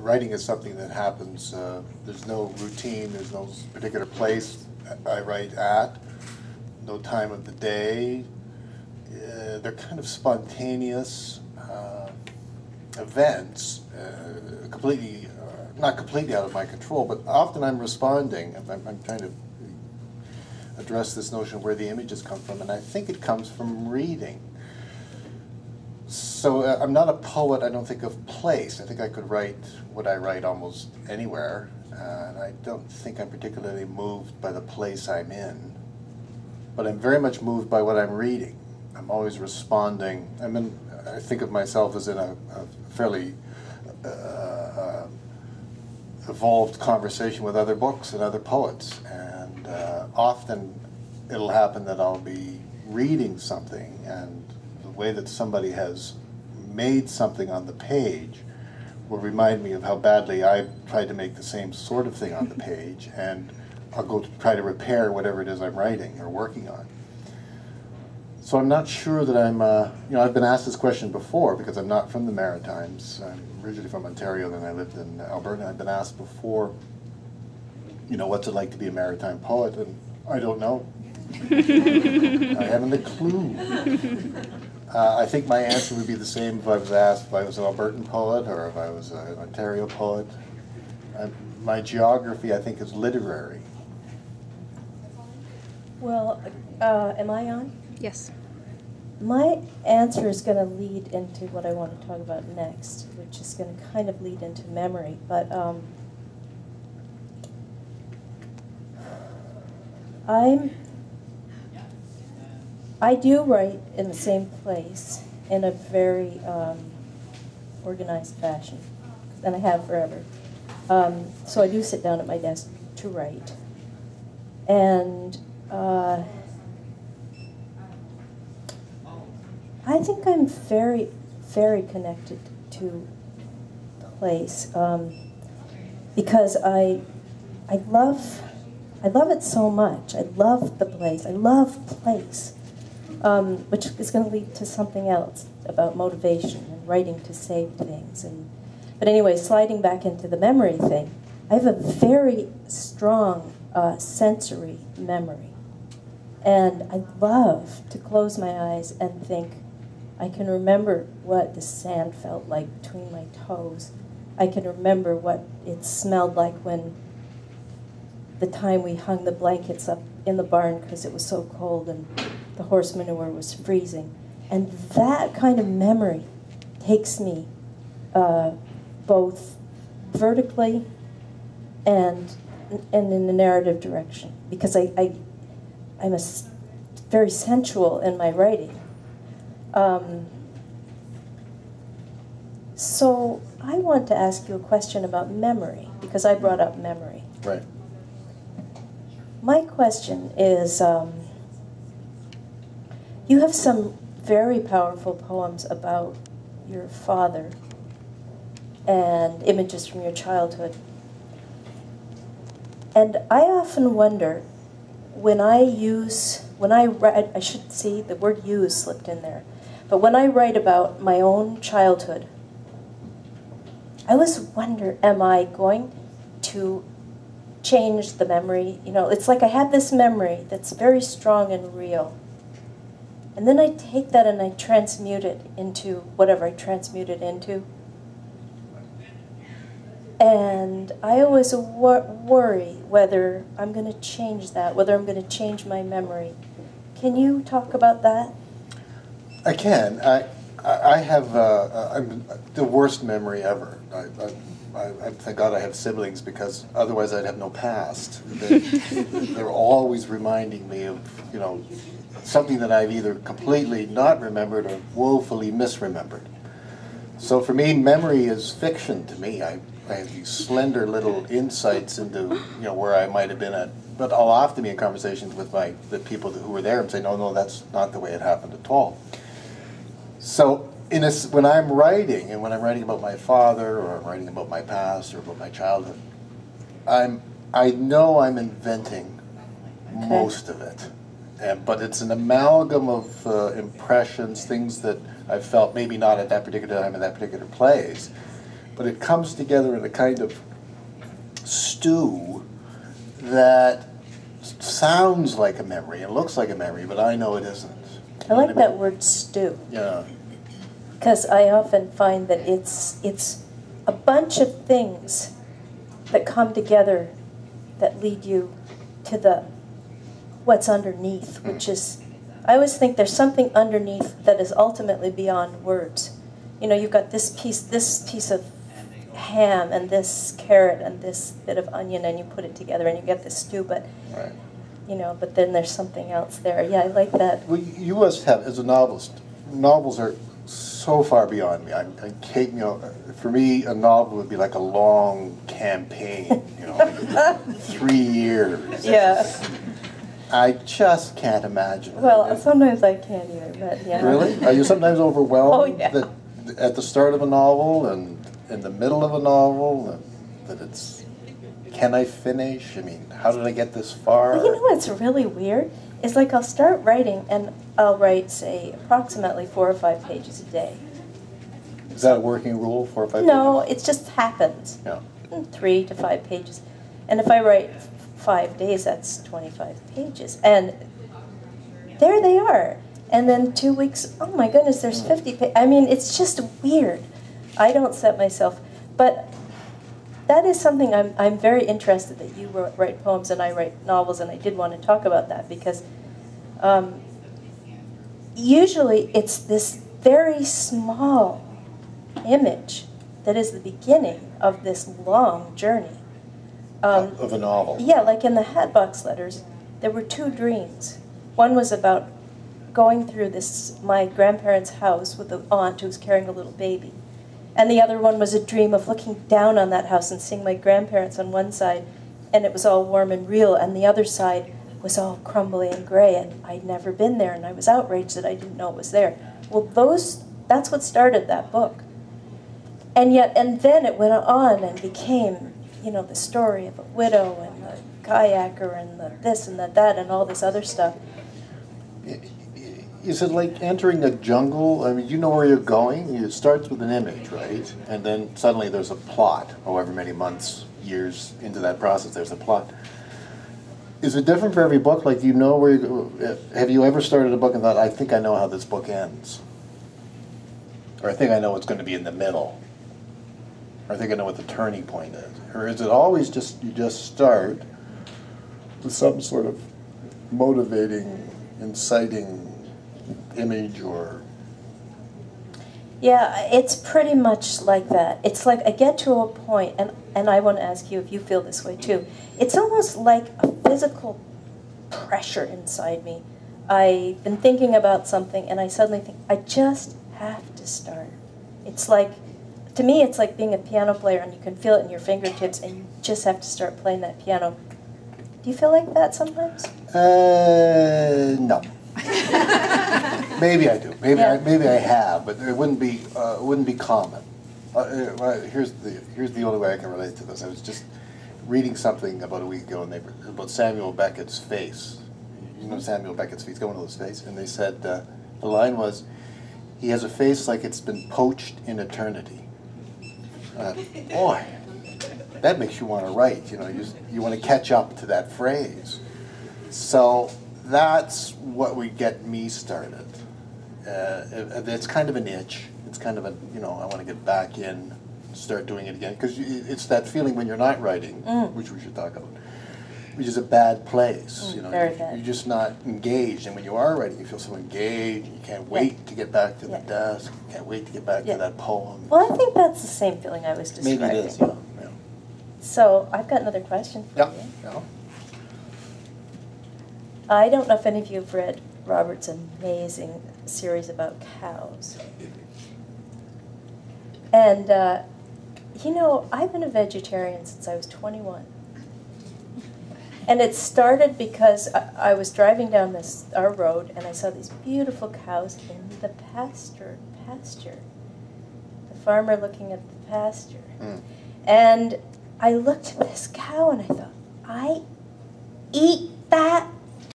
writing is something that happens. There's no routine. There's no particular place I write at. No time of the day. They're kind of spontaneous events, completely, not completely out of my control, but often I'm responding. I'm trying to address this notion of where the images come from, and I think it comes from reading. So I'm not a poet, I don't think, of place. I think I could write what I write almost anywhere, and I don't think I'm particularly moved by the place I'm in. But I'm very much moved by what I'm reading. I'm always responding. I think of myself as in a fairly evolved conversation with other books and other poets, and often it'll happen that I'll be reading something, and the way that somebody has made something on the page will remind me of how badly I tried to make the same sort of thing on the page, and I'll go to try to repair whatever it is I'm writing or working on. So I'm not sure that I'm, I've been asked this question before because I'm not from the Maritimes. I'm originally from Ontario, then I lived in Alberta. I've been asked before, what's it like to be a maritime poet? And I don't know. I haven't a clue. I think my answer would be the same if I was asked if I was an Albertan poet or if I was an Ontario poet. My geography, I think, is literary. Well, am I on? Yes. My answer is going to lead into what I want to talk about next, which is going to kind of lead into memory. But I do write in the same place in a very organized fashion, and I have forever. So I do sit down at my desk to write. And I think I'm very, very connected to place because I love it so much. I love the place. I love place, which is going to lead to something else about motivation and writing to save things. But anyway, sliding back into the memory thing, I have a very strong sensory memory, and I love to close my eyes and think. I can remember what the sand felt like between my toes. I can remember what it smelled like when the time we hung the blankets up in the barn because it was so cold and the horse manure was freezing. And that kind of memory takes me both vertically and in the narrative direction, because I'm very sensual in my writing. So I want to ask you a question about memory, because I brought up memory. Right. My question is, you have some very powerful poems about your father and images from your childhood. And I often wonder, when I write, I should see the word use slipped in there. But when I write about my own childhood, I always wonder, am I going to change the memory? It's like I have this memory that's very strong and real. And then I take that and I transmute it into whatever I transmute it into. And I always worry whether I'm going to change that, whether I'm going to change my memory. Can you talk about that? I can. I have I'm the worst memory ever. I thank God I have siblings, because otherwise I'd have no past. They're always reminding me of something that I've either completely not remembered or woefully misremembered. So for me, memory is fiction to me. I have these slender little insights into where I might have been at. But I'll often be in conversations with the people who were there and say, no, that's not the way it happened at all. So when I'm writing, and when I'm writing about my father, or I'm writing about my past, or about my childhood, I know I'm inventing most of it. But it's an amalgam of impressions, things that I've felt maybe not at that particular time in that particular place, but it comes together in a kind of stew that sounds like a memory and looks like a memory, but I know it isn't. I like that word stew. Yeah. Because I often find that it's a bunch of things that come together that lead you to the what's underneath, which is, I always think there's something underneath that is ultimately beyond words. You know, you've got this piece of ham and this carrot and this bit of onion, and you put it together and you get this stew, but Right. you know, but then there's something else there. Yeah, I like that. Well, you must have, as a novelist, novels are so far beyond me. I can't, you know, for me, a novel would be like a long campaign, you know, 3 years. Yeah. I just can't imagine. Well, sometimes I can't either, but yeah. Really? Are you sometimes overwhelmed Oh, yeah. that at the start of a novel and in the middle of a novel that it's, can I finish? I mean, how did I get this far? Well, you know what's really weird? It's like I'll start writing and I'll write, say, approximately 4 or 5 pages a day. Is that a working rule, 4 or 5 No, pages? it just happens. Yeah. 3 to 5 pages. And if I write 5 days, that's 25 pages. And there they are. And then 2 weeks, oh my goodness, there's 50 pages. I mean, it's just weird. I don't set myself, but that is something I'm very interested that you write poems and I write novels, and I did want to talk about that because usually it's this very small image that is the beginning of this long journey. Of a novel. Yeah, like in the Hatbox Letters, there were 2 dreams. One was about going through my grandparents' house with an aunt who was carrying a little baby. And the other one was a dream of looking down on that house and seeing my grandparents on one side, and it was all warm and real, and the other side was all crumbly and gray, and I'd never been there, and I was outraged that I didn't know it was there. Well, that's what started that book. And then it went on and became, you know, the story of a widow and the kayaker and the this and the that and all this other stuff. Is it like entering a jungle? I mean, you know where you're going. It starts with an image, right? And then suddenly there's a plot. However many months, years into that process, there's a plot. Is it different for every book? Like, do you know where you go? Have you ever started a book and thought, I think I know how this book ends? Or I think I know what's going to be in the middle? Or I think I know what the turning point is? Or is it always just, you just start with some sort of motivating, inciting image or... Yeah, it's pretty much like that. It's like I get to a point, and I want to ask you if you feel this way too. It's almost like a physical pressure inside me. I've been thinking about something, and I suddenly think, I just have to start. It's like, to me, it's like being a piano player, and you can feel it in your fingertips, and you just have to start playing that piano. Do you feel like that sometimes? No. Maybe I do. Maybe I have, but it wouldn't be common. Here's the only way I can relate to this. I was just reading something about a week ago, and about Samuel Beckett's face. You know Samuel Beckett's face, going to his face, and they said the line was, "He has a face like it's been poached in eternity." Boy, that makes you want to write. You know, you want to catch up to that phrase. So that's what would get me started. It's kind of an itch. It's kind of a, you know, I want to get back in, start doing it again. Because it's that feeling when you're not writing, which we should talk about, which is a bad place. You know, you're just not engaged. And when you are writing, you feel so engaged. You can't wait to get back to the desk. You can't wait to get back to that poem. Well, I think that's the same feeling I was describing. Maybe it is, yeah. So I've got another question for you. Yeah. I don't know if any of you have read Robert's amazing series about cows. And, you know, I've been a vegetarian since I was 21. And it started because I was driving down our road, and I saw these beautiful cows in the pasture. The farmer looking at the pasture. And I looked at this cow, and I thought, I eat that